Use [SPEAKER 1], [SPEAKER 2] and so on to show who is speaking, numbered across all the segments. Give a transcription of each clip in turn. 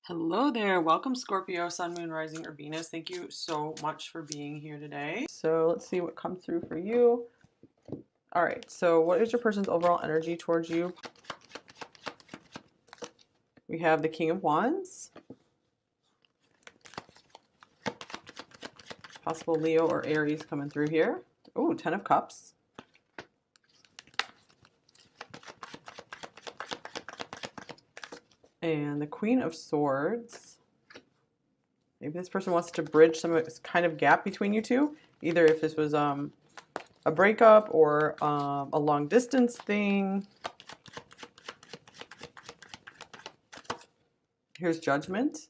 [SPEAKER 1] Hello there. Welcome, Scorpio, Sun, Moon, Rising, or Venus. Thank you so much for being here today. So let's see what comes through for you. All right. So what is your person's overall energy towards you? We have the King of Wands. Possible Leo or Aries coming through here. Oh, 10 of Cups. And the Queen of Swords. Maybe this person wants to bridge some kind of gap between you two. Either if this was a breakup or a long distance thing. Here's Judgment.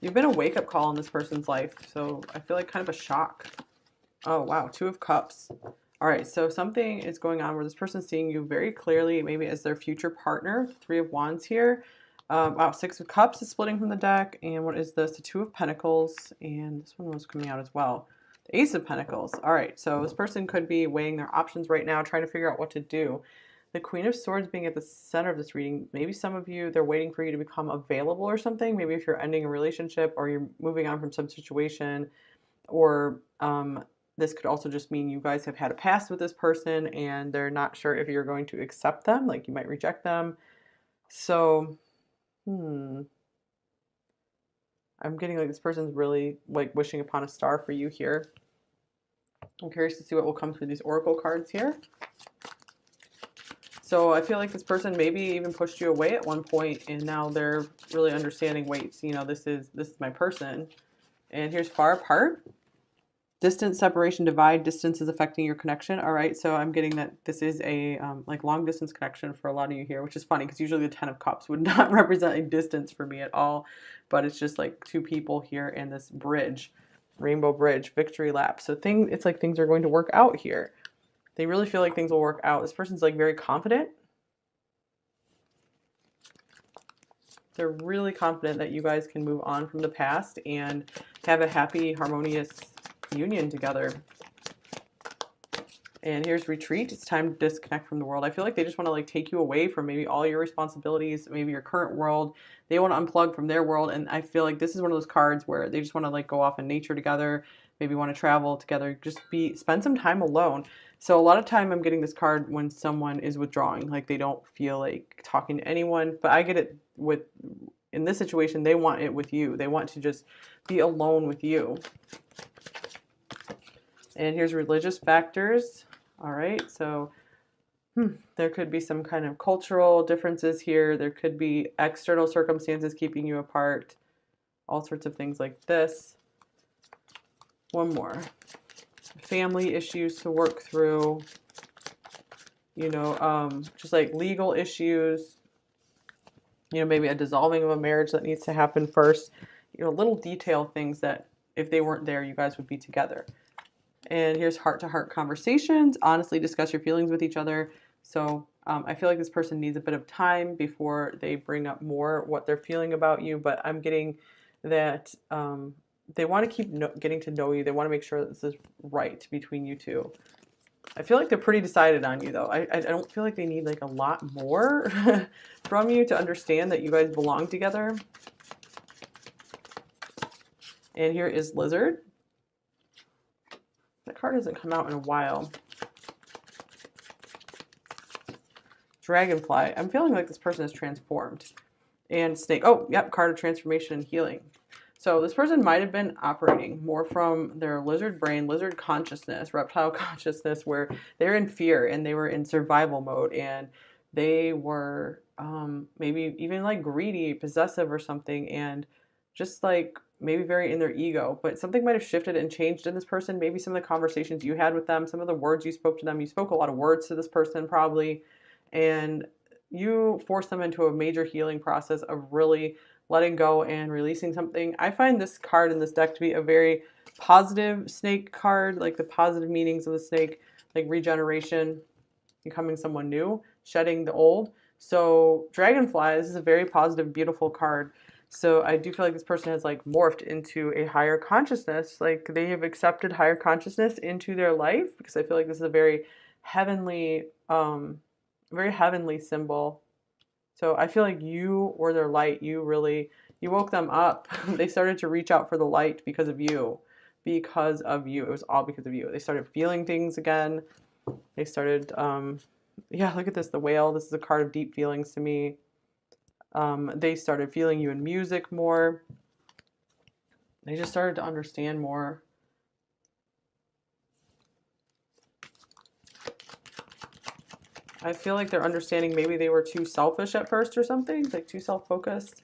[SPEAKER 1] You've been a wake-up call in this person's life, so I feel like kind of a shock. Oh, wow, 2 of Cups. All right, so something is going on where this person's seeing you very clearly, maybe as their future partner. 3 of Wands here. Wow, 6 of Cups is splitting from the deck. And what is this? The 2 of Pentacles. And this one was coming out as well. The Ace of Pentacles. All right, so this person could be weighing their options right now, trying to figure out what to do. The Queen of Swords being at the center of this reading, maybe some of you, they're waiting for you to become available or something. Maybe if you're ending a relationship or you're moving on from some situation, or this could also just mean you guys have had a past with this person and they're not sure if you're going to accept them, like you might reject them. So, I'm getting like this person's really like wishing upon a star for you here. I'm curious to see what will come through these oracle cards here. So I feel like this person maybe even pushed you away at one point and now they're really understanding, wait, you know, this is my person. And here's far apart. Distance, separation, divide. Distance is affecting your connection. All right, so I'm getting that this is a like long distance connection for a lot of you here, which is funny because usually the 10 of Cups would not represent a distance for me at all, but it's just like 2 people here and this bridge, rainbow bridge, victory lap. So it's like things are going to work out here. They really feel like things will work out. This person's like very confident. They're really confident that you guys can move on from the past and have a happy, harmonious union together. And here's retreat. It's time to disconnect from the world. I feel like they just want to like take you away from maybe all your responsibilities, maybe your current world. They want to unplug from their world. And I feel like this is one of those cards where they just want to like go off in nature together, maybe want to travel together, just spend some time alone. So a lot of time I'm getting this card when someone is withdrawing, like they don't feel like talking to anyone, but I get it in this situation, they want it with you. They want to just be alone with you. And here's religious factors. All right, so there could be some kind of cultural differences here. There could be external circumstances keeping you apart. All sorts of things like this. One more. Family issues to work through. You know, just like legal issues. You know, maybe a dissolving of a marriage that needs to happen first. You know, little detail things that if they weren't there, you guys would be together. And here's heart-to-heart conversations. Honestly discuss your feelings with each other. So I feel like this person needs a bit of time before they bring up more what they're feeling about you. But I'm getting that they want to keep getting to know you. They want to make sure that this is right between you two. I feel like they're pretty decided on you, though. I don't feel like they need like a lot more from you to understand that you guys belong together. And here is Lizard. That card hasn't come out in a while. Dragonfly. I'm feeling like this person is transformed. And Snake. Oh, yep, card of transformation and healing. So this person might have been operating more from their lizard brain, lizard consciousness, reptile consciousness, where they're in fear and they were in survival mode and they were maybe even like greedy, possessive or something, and just like maybe very in their ego. But something might have shifted and changed in this person. Maybe some of the conversations you had with them, some of the words you spoke to them, you spoke a lot of words to this person probably, and you forced them into a major healing process of really letting go and releasing something. I find this card in this deck to be a very positive snake card, like the positive meanings of the snake, like regeneration, becoming someone new, shedding the old. So Dragonfly, this is a very positive, beautiful card. So I do feel like this person has like morphed into a higher consciousness, like they have accepted higher consciousness into their life, because I feel like this is a very heavenly symbol. So I feel like you were their light. You woke them up. They started to reach out for the light because of you. Because of you. It was all because of you. They started feeling things again. They started, yeah, look at this, the whale. This is a card of deep feelings to me. They started feeling you in music more. They just started to understand more. I feel like they're understanding maybe they were too selfish at first or something, like too self-focused.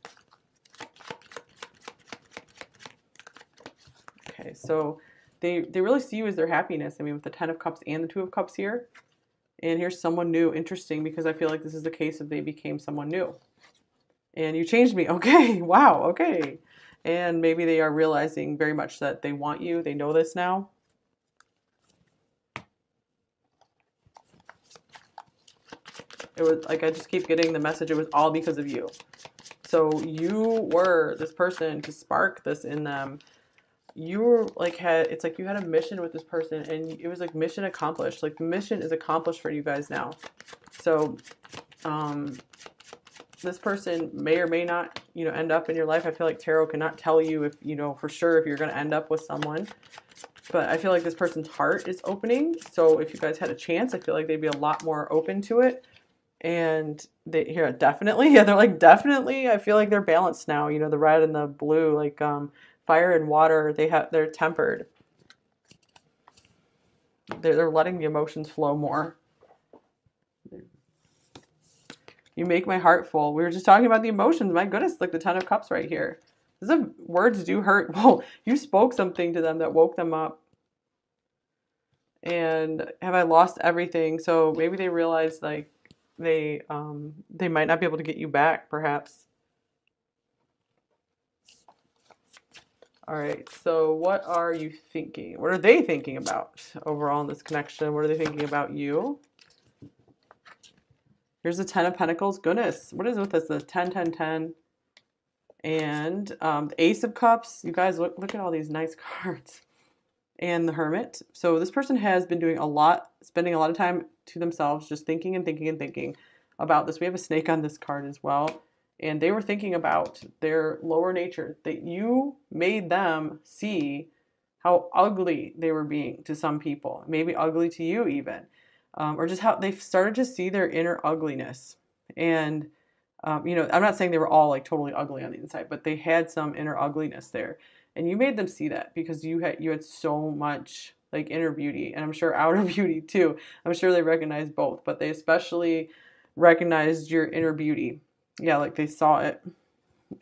[SPEAKER 1] Okay, so they really see you as their happiness. I mean, with the Ten of Cups and the Two of Cups here. And here's someone new. Interesting, because I feel like this is the case of they became someone new. And you changed me. Okay, wow, okay. And maybe they are realizing very much that they want you. They know this now. It was like, I just keep getting the message, it was all because of you. So you were this person to spark this in them. You were like, it's like you had a mission with this person, and it was like mission accomplished. Like the mission is accomplished for you guys now. So this person may or may not, end up in your life. I feel like tarot cannot tell you if, for sure if you're going to end up with someone. But I feel like this person's heart is opening. So if you guys had a chance, I feel like they'd be a lot more open to it. And definitely. Yeah, they're like, definitely. I feel like they're balanced now. The red and the blue, like fire and water, they're tempered. They're letting the emotions flow more. You make my heart full. We were just talking about the emotions. My goodness, like the Ten of Cups right here. Words do hurt. Whoa, you spoke something to them that woke them up. And have I lost everything? So maybe they realized like they might not be able to get you back, perhaps. All right, so what are you thinking? What are they thinking about overall in this connection? What are they thinking about you? Here's the Ten of Pentacles. Goodness, what is with this? The 10, 10, 10. And the Ace of Cups. You guys, look at all these nice cards. And the Hermit. So this person has been spending a lot of time to themselves, just thinking and thinking and thinking about this. We have a snake on this card as well. And they were thinking about their lower nature, that you made them see how ugly they were being to some people, maybe ugly to you even, or just how they started to see their inner ugliness. And, I'm not saying they were all like totally ugly on the inside, but they had some inner ugliness there. And you made them see that because you had so much like inner beauty, and I'm sure outer beauty too. I'm sure they recognized both, but they especially recognized your inner beauty. Yeah, like they saw it,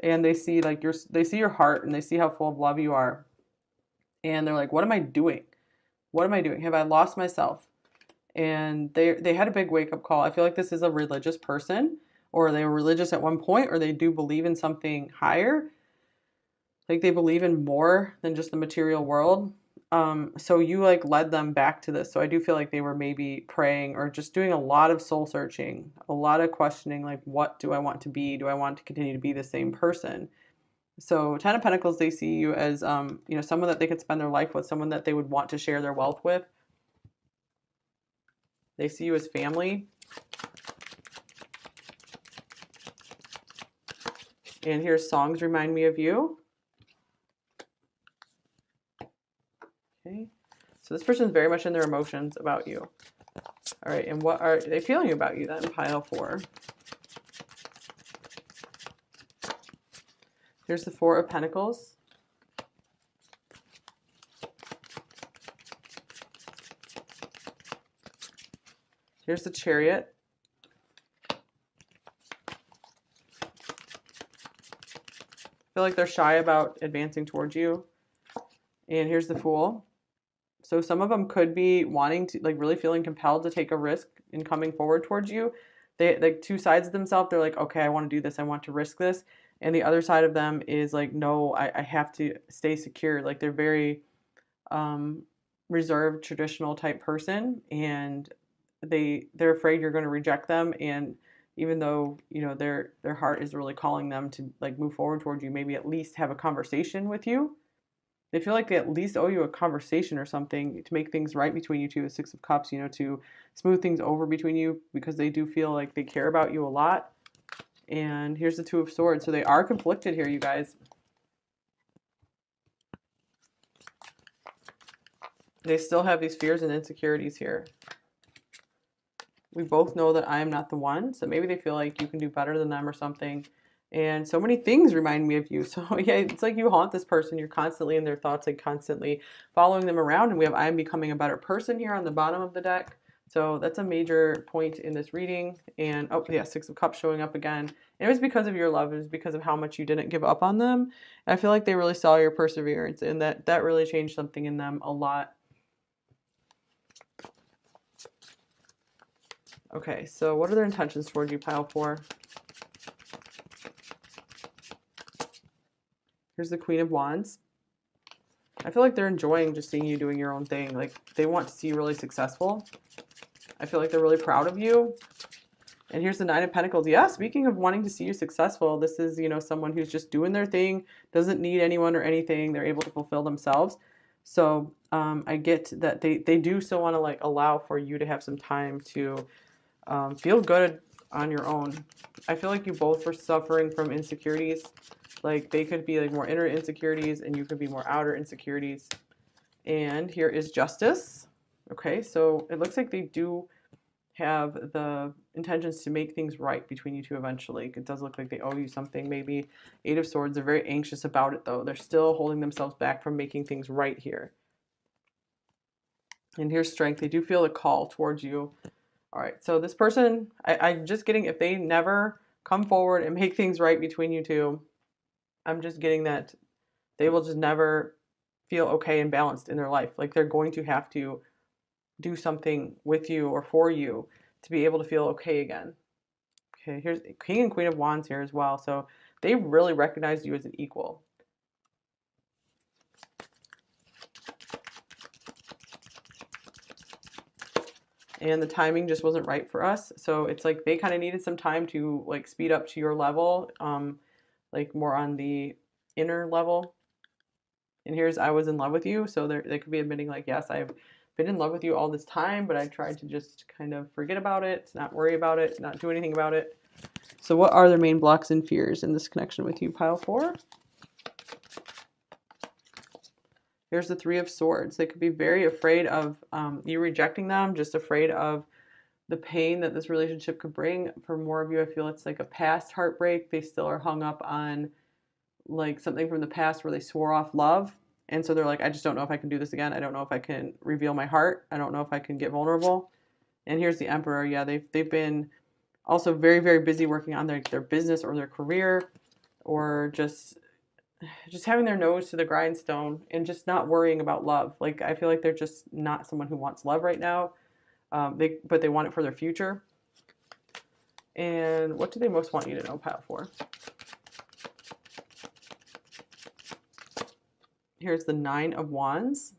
[SPEAKER 1] and they see like they see your heart, and they see how full of love you are. And they're like, what am I doing? What am I doing? Have I lost myself? And they had a big wake-up call. I feel like this is a religious person, or they were religious at one point, or they do believe in something higher. Like they believe in more than just the material world. So you like led them back to this. So I do feel like they were maybe praying or just doing a lot of soul searching, a lot of questioning, like, what do I want to be? Do I want to continue to be the same person? So Ten of Pentacles, they see you as, someone that they could spend their life with, someone that they would want to share their wealth with. They see you as family. And here's songs remind me of you. Okay. So this person's very much in their emotions about you. All right. And what are they feeling about you then? Pile 4. Here's the 4 of Pentacles. Here's the Chariot. I feel like they're shy about advancing towards you. And here's the Fool. So some of them could be wanting to, like, really feeling compelled to take a risk in coming forward towards you. They, like, two sides of themselves. They're like, okay, I want to do this. I want to risk this. And the other side of them is like, no, I have to stay secure. Like they're very reserved, traditional type person. And they're afraid you're going to reject them. And even though, their heart is really calling them to like move forward towards you, maybe at least have a conversation with you. They feel like they at least owe you a conversation or something to make things right between you two. The 6 of Cups, to smooth things over between you, because they do feel like they care about you a lot. And here's the Two of Swords. So they are conflicted here, you guys. They still have these fears and insecurities here. We both know that I am not the one. So maybe they feel like you can do better than them or something. And so many things remind me of you. So yeah, it's like you haunt this person. You're constantly in their thoughts, like constantly following them around. And we have I am becoming a better person here on the bottom of the deck. So that's a major point in this reading. And oh yeah, Six of Cups showing up again. And it was because of your love. It was because of how much you didn't give up on them. And I feel like they really saw your perseverance, and that really changed something in them a lot. Okay, so what are their intentions towards you, pile 4? Here's the Queen of Wands. I feel like they're enjoying just seeing you doing your own thing. Like, they want to see you really successful. I feel like they're really proud of you. And here's the Nine of Pentacles. Yeah, speaking of wanting to see you successful, this is, you know, someone who's just doing their thing, doesn't need anyone or anything. They're able to fulfill themselves. So I get that they do still want to, like, allow for you to have some time to feel good on your own. I feel like you both were suffering from insecurities. Like, they could be like more inner insecurities and you could be more outer insecurities. And here is Justice. Okay, so it looks like they do have the intentions to make things right between you two eventually. It does look like they owe you something, maybe. Eight of Swords. They're very anxious about it, though. They're still holding themselves back from making things right here. And here's Strength. They do feel a call towards you. All right, so this person, I'm just getting, if they never come forward and make things right between you two, I'm just getting that they will just never feel okay and balanced in their life. Like, they're going to have to do something with you or for you to be able to feel okay again. Okay, here's King and Queen of Wands here as well. So they really recognize you as an equal. And the timing just wasn't right for us. So it's like they kind of needed some time to, like, speed up to your level, like more on the inner level. And here's I was in love with you. So they could be admitting, like, yes, I've been in love with you all this time, but I tried to just kind of forget about it, not worry about it, not do anything about it. So what are their main blocks and fears in this connection with you, pile 4? Here's the Three of Swords. They could be very afraid of you rejecting them, just afraid of the pain that this relationship could bring. For more of you, I feel it's like a past heartbreak. They still are hung up on, like, something from the past where they swore off love. And so they're like, I just don't know if I can do this again. I don't know if I can reveal my heart. I don't know if I can get vulnerable. And here's the Emperor. Yeah, they've been also very, very busy working on their business or their career, or just having their nose to the grindstone and just not worrying about love. Like, I feel like they're just not someone who wants love right now. But they want it for their future. And what do they most want you to know, pile 4? Here's the Nine of Wands.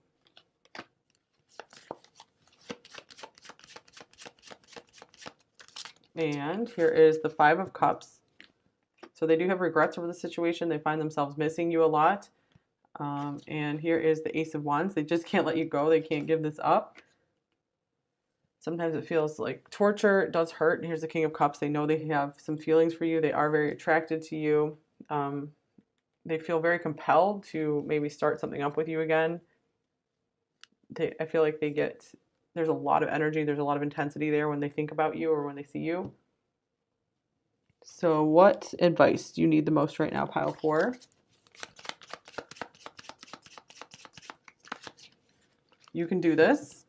[SPEAKER 1] And here is the Five of Cups. So they do have regrets over the situation. They find themselves missing you a lot. And here is the Ace of Wands. They just can't let you go. They can't give this up. Sometimes it feels like torture. It does hurt. And here's the King of Cups. They know they have some feelings for you. They are very attracted to you. They feel very compelled to maybe start something up with you again. I feel like there's a lot of energy. There's a lot of intensity there when they think about you or when they see you. So what advice do you need the most right now, pile 4? You can do this.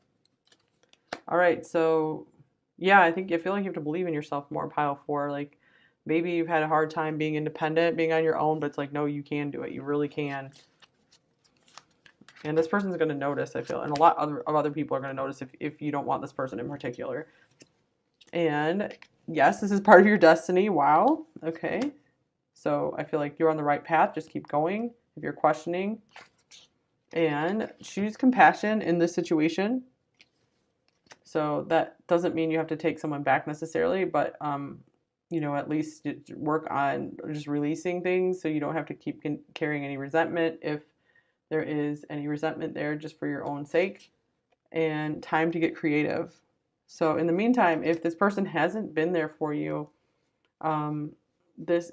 [SPEAKER 1] All right, so yeah, I feel like you have to believe in yourself more, pile 4. Like, maybe you've had a hard time being independent, being on your own, but it's like, no, you can do it. You really can. And this person's going to notice, I feel, and a lot of other people are going to notice if you don't want this person in particular. And yes, this is part of your destiny. Wow. Okay. So I feel like you're on the right path. Just keep going if you're questioning. And choose compassion in this situation. So that doesn't mean you have to take someone back necessarily, but you know, at least work on just releasing things so you don't have to keep carrying any resentment if there is any resentment there, just for your own sake. And time to get creative. So in the meantime, if this person hasn't been there for you, this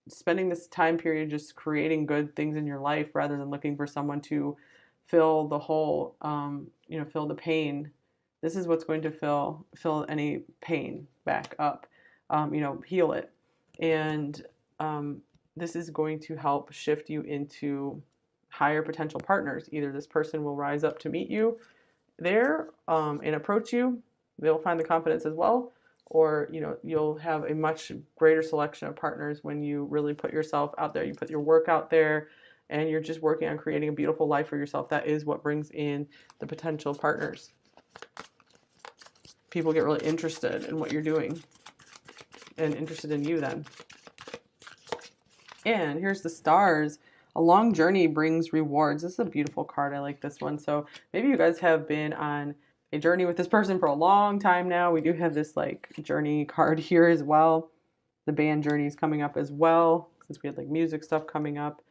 [SPEAKER 1] spending this time period just creating good things in your life rather than looking for someone to fill the hole, fill the pain. This is what's going to fill any pain back up, heal it. And this is going to help shift you into higher potential partners. Either this person will rise up to meet you there and approach you. They'll find the confidence as well. Or, you'll have a much greater selection of partners when you really put yourself out there. You put your work out there and you're just working on creating a beautiful life for yourself. That is what brings in the potential partners. People get really interested in what you're doing and interested in you then. And here's the stars. A long journey brings rewards. This is a beautiful card. I like this one. So maybe you guys have been on a journey with this person for a long time now. We do have this like journey card here as well. The band journey is coming up as well, since we had like music stuff coming up.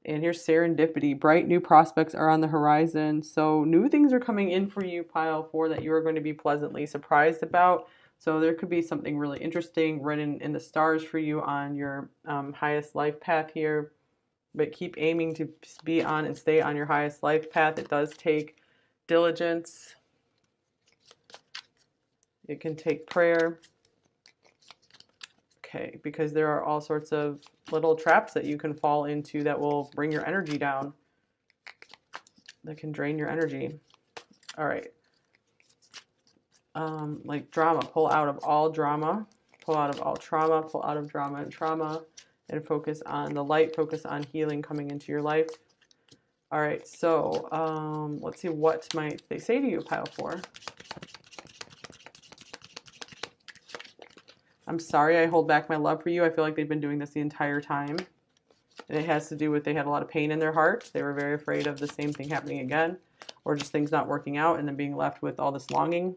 [SPEAKER 1] And here's serendipity. Bright new prospects are on the horizon. So new things are coming in for you, pile 4, that you are going to be pleasantly surprised about. So there could be something really interesting written in the stars for you on your highest life path here. But keep aiming to be on and stay on your highest life path. It does take diligence. It can take prayer. Okay, because there are all sorts of little traps that you can fall into that will bring your energy down. That can drain your energy. All right. Like drama, pull out of all drama, pull out of all trauma, pull out of drama and trauma, and focus on the light, focus on healing coming into your life. All right, so let's see, what might they say to you, pile 4? I'm sorry I hold back my love for you. I feel like they've been doing this the entire time. And it has to do with they had a lot of pain in their heart. They were very afraid of the same thing happening again, or just things not working out and then being left with all this longing.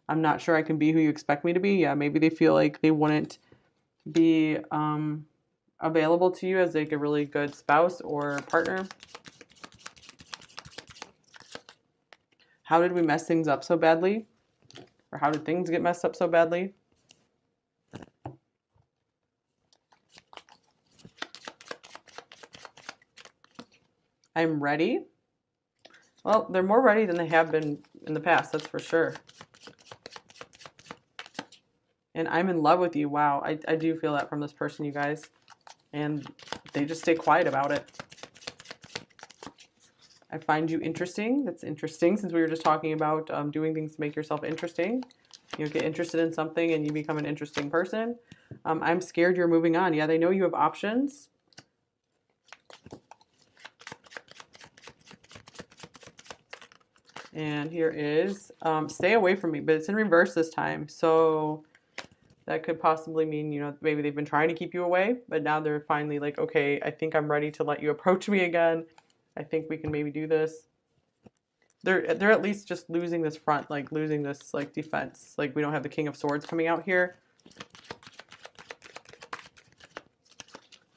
[SPEAKER 1] I'm not sure I can be who you expect me to be. Yeah, maybe they feel like they wouldn't be available to you as like a really good spouse or partner. How did we mess things up so badly? Or how did things get messed up so badly? I'm ready. Well, they're more ready than they have been in the past, that's for sure. And I'm in love with you. Wow, I do feel that from this person, you guys. And they just stay quiet about it. I find you interesting. That's interesting, since we were just talking about doing things to make yourself interesting. You get interested in something and you become an interesting person. I'm scared you're moving on. Yeah, they know you have options. And here is stay away from me, but it's in reverse this time. So that could possibly mean, maybe they've been trying to keep you away, but now they're finally like, okay, I think I'm ready to let you approach me again. I think we can maybe do this. They're at least just losing this front, like losing this like defense. Like we don't have the King of Swords coming out here.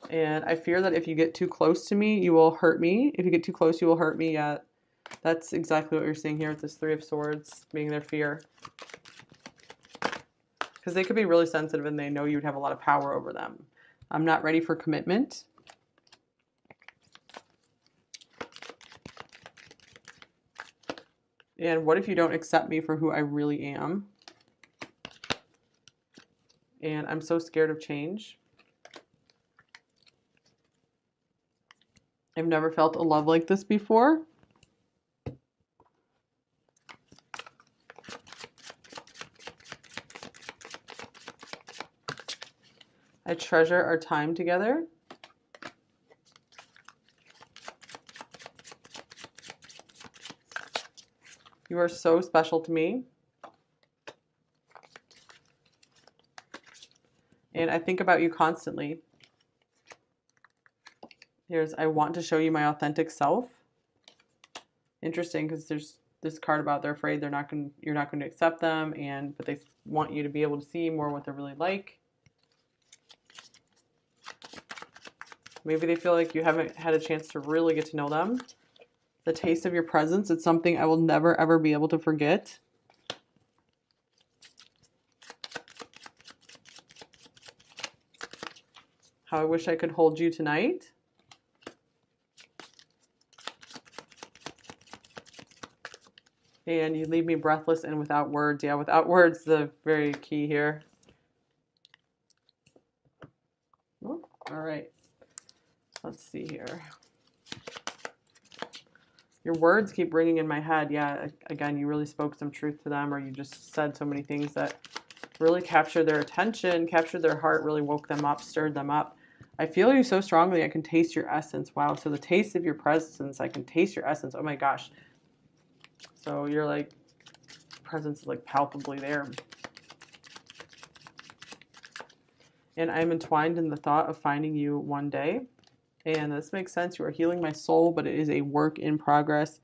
[SPEAKER 1] And I fear that if you get too close to me, you will hurt me. If you get too close, you will hurt me. Yeah, that's exactly what you're seeing here with this 3 of Swords being their fear. Because they could be really sensitive and they know you'd have a lot of power over them. I'm not ready for commitment. And what if you don't accept me for who I really am? And I'm so scared of change. I've never felt a love like this before. I treasure our time together. You are so special to me. And I think about you constantly. Here's, I want to show you my authentic self. Interesting, because there's this card about they're afraid you're not going to accept them, but they want you to be able to see more what they're really like. Maybe they feel like you haven't had a chance to really get to know them. The taste of your presence, it's something I will never, ever be able to forget. How I wish I could hold you tonight. And you leave me breathless and without words. Yeah, without words, the very key here. Oh, all right. Let's see here. Your words keep ringing in my head. Yeah, again, you really spoke some truth to them, or you just said so many things that really captured their attention, captured their heart, really woke them up, stirred them up. I feel you so strongly. I can taste your essence. Wow. So the taste of your presence, I can taste your essence. Oh my gosh. So you're like, presence is like palpably there. And I'm entwined in the thought of finding you one day. And this makes sense. You are healing my soul, but it is a work in progress.